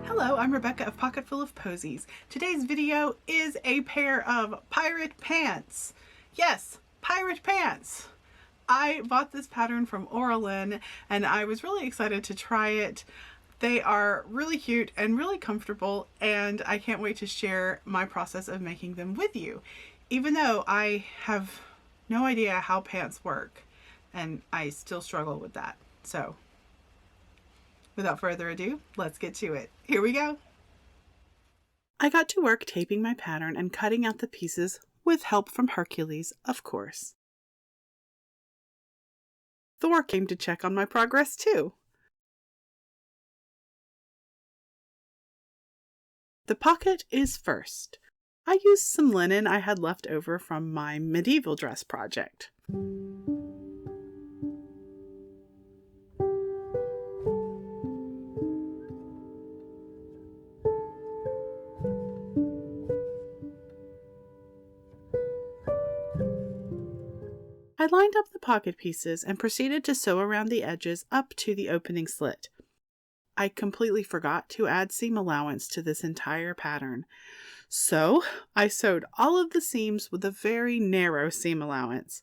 Hello, I'm Rebecca of Pocketful of Poseys. Today's video is a pair of pirate pants. Yes, pirate pants. I bought this pattern from Oralin and I was really excited to try it. They are really cute and really comfortable, and I can't wait to share my process of making them with you, even though I have no idea how pants work and I still struggle with that. So without further ado, let's get to it. Here we go. I got to work taping my pattern and cutting out the pieces with help from Hercules, of course. Thor came to check on my progress too. The pocket is first. I used some linen I had left over from my medieval dress project. I lined up the pocket pieces and proceeded to sew around the edges up to the opening slit. I completely forgot to add seam allowance to this entire pattern, so I sewed all of the seams with a very narrow seam allowance.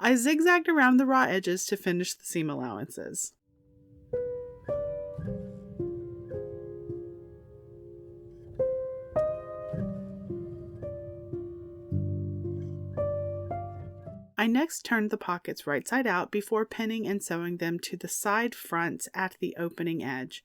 I zigzagged around the raw edges to finish the seam allowances. I next turned the pockets right side out before pinning and sewing them to the side fronts at the opening edge.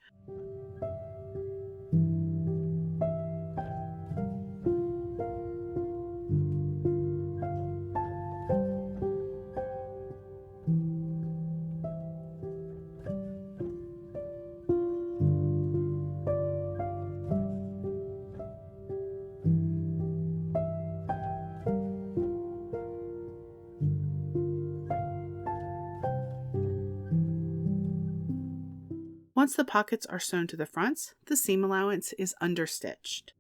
Once the pockets are sewn to the fronts, the seam allowance is understitched.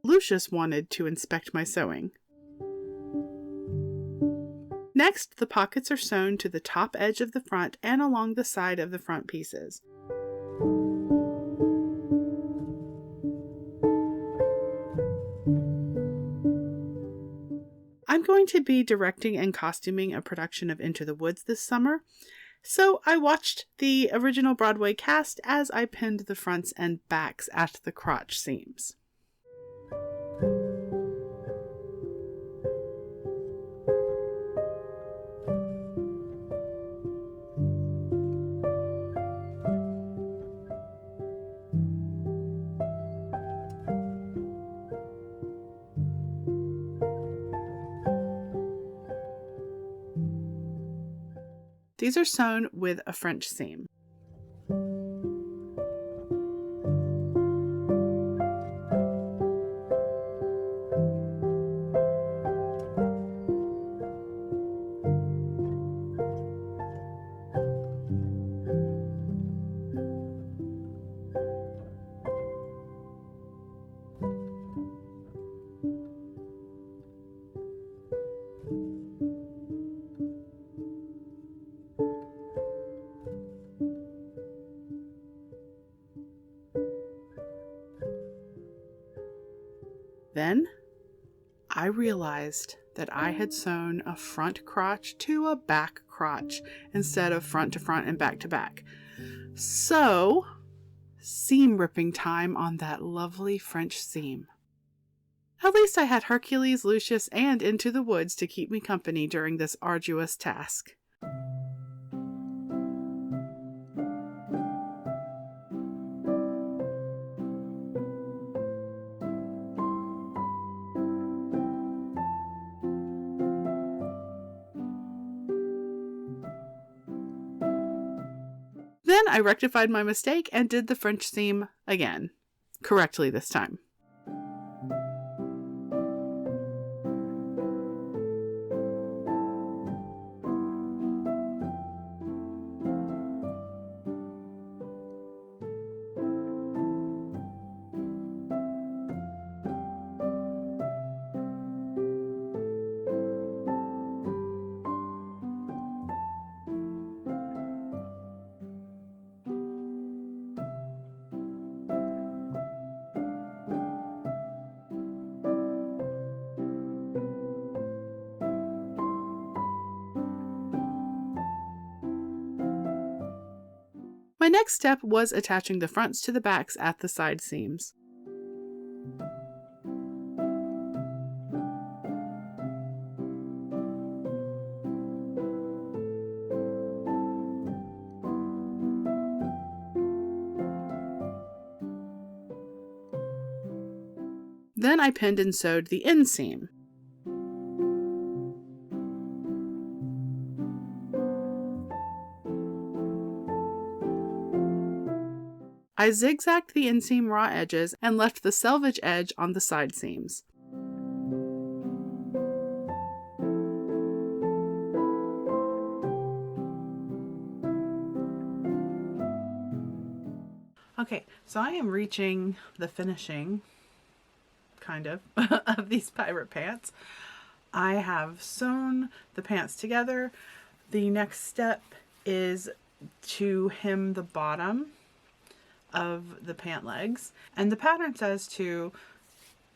Lucius wanted to inspect my sewing. Next, the pockets are sewn to the top edge of the front and along the side of the front pieces. I'm going to be directing and costuming a production of Into the Woods this summer, so I watched the original Broadway cast as I pinned the fronts and backs at the crotch seams. These are sewn with a French seam. Then I realized that I had sewn a front crotch to a back crotch instead of front to front and back to back. So, seam ripping time on that lovely French seam. At least I had Hercules, Lucius, and Into the Woods to keep me company during this arduous task. I rectified my mistake and did the French seam again, correctly this time. My next step was attaching the fronts to the backs at the side seams. Then I pinned and sewed the inseam. I zigzagged the inseam raw edges and left the selvage edge on the side seams. Okay, so I am reaching the finishing, kind of, of these pirate pants. I have sewn the pants together. The next step is to hem the bottom of the pant legs, and the pattern says to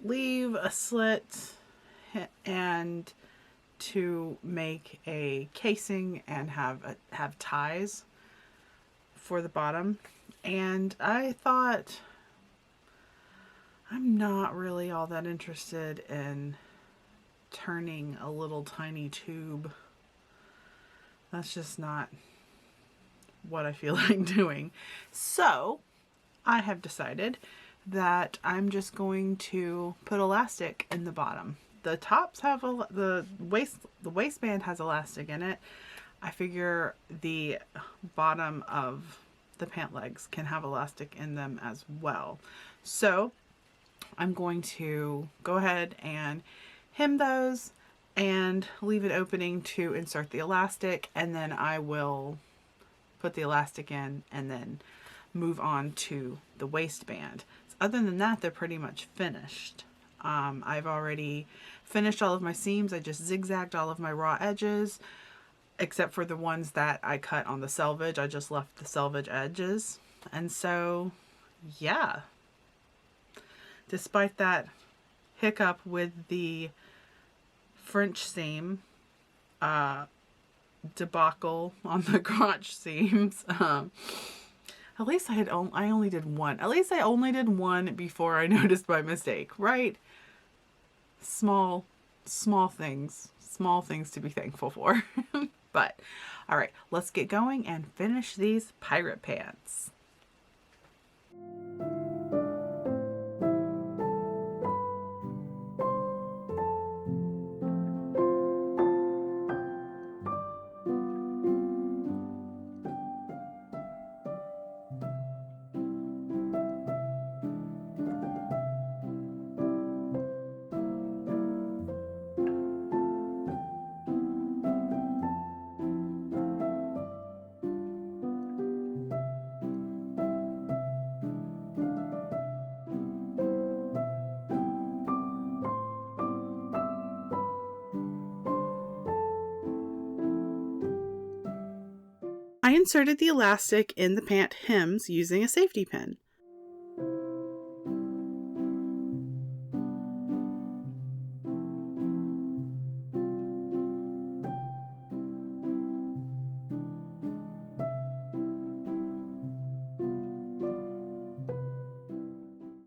leave a slit and to make a casing and have ties for the bottom. And I thought, I'm not really all that interested in turning a little tiny tube. That's just not what I feel like doing. So I have decided that I'm just going to put elastic in the bottom. The tops have the waistband has elastic in it. I figure the bottom of the pant legs can have elastic in them as well. So I'm going to go ahead and hem those and leave an opening to insert the elastic, and then I will put the elastic in and then move on to the waistband. Other than that, they're pretty much finished. I've already finished all of my seams. I just zigzagged all of my raw edges, except for the ones that I cut on the selvage. I just left the selvage edges. And so, yeah. Despite that hiccup with the French seam debacle on the crotch seams, at least I only did one. At least I only did one before I noticed my mistake, right? Small things to be thankful for. But, all right, let's get going and finish these pirate pants. I inserted the elastic in the pant hems using a safety pin.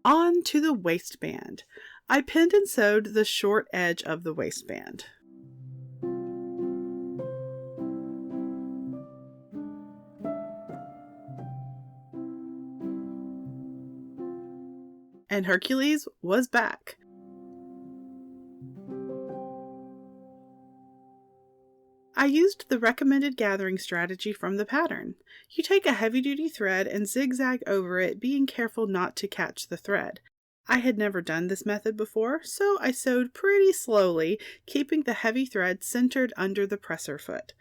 On to the waistband. I pinned and sewed the short edge of the waistband. And Hercules was back. I used the recommended gathering strategy from the pattern. You take a heavy-duty thread and zigzag over it, being careful not to catch the thread. I had never done this method before, so I sewed pretty slowly, keeping the heavy thread centered under the presser foot.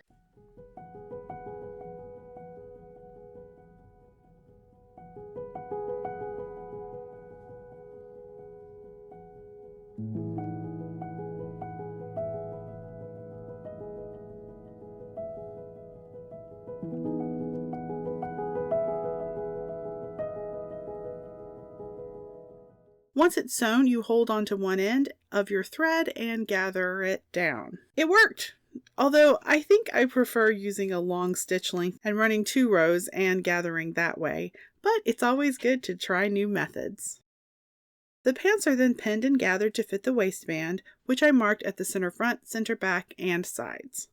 Once it's sewn, you hold onto one end of your thread and gather it down. It worked! Although I think I prefer using a long stitch length and running 2 rows and gathering that way, but it's always good to try new methods. The pants are then pinned and gathered to fit the waistband, which I marked at the center front, center back, and sides.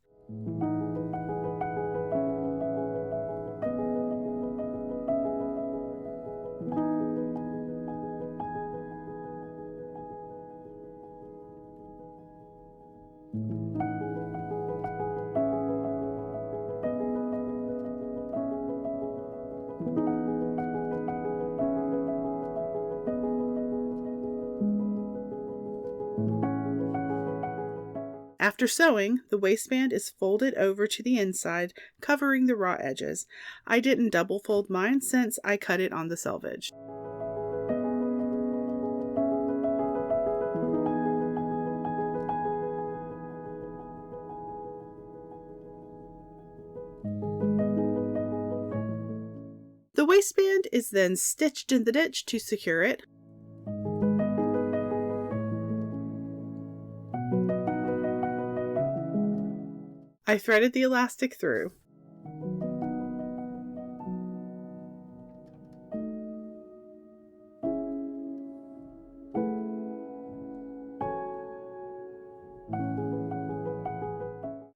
After sewing, the waistband is folded over to the inside, covering the raw edges. I didn't double fold mine since I cut it on the selvage. The waistband is then stitched in the ditch to secure it. I threaded the elastic through.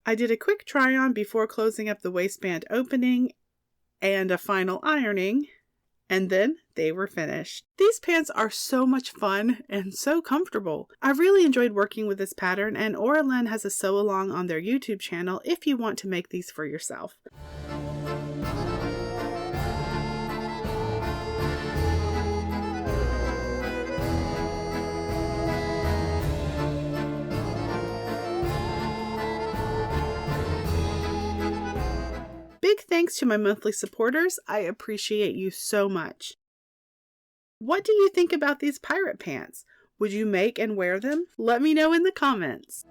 I did a quick try on before closing up the waistband opening and a final ironing, and then they were finished. These pants are so much fun and so comfortable. I really enjoyed working with this pattern, and Ren has a sew along on their YouTube channel if you want to make these for yourself. Big thanks to my monthly supporters. I appreciate you so much. What do you think about these pirate pants? Would you make and wear them? Let me know in the comments.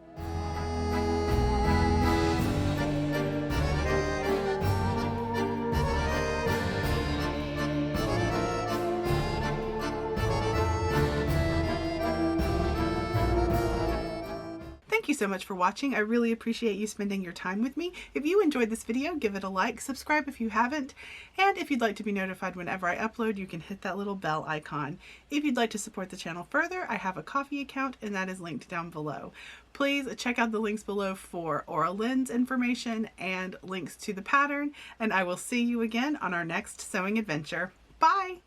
Thank you so much for watching. I really appreciate you spending your time with me. If you enjoyed this video, give it a like, subscribe if you haven't, and if you'd like to be notified whenever I upload, you can hit that little bell icon. If you'd like to support the channel further, I have a Ko-fi account, and that is linked down below. Please check out the links below for Ren's information and links to the pattern, and I will see you again on our next sewing adventure. Bye!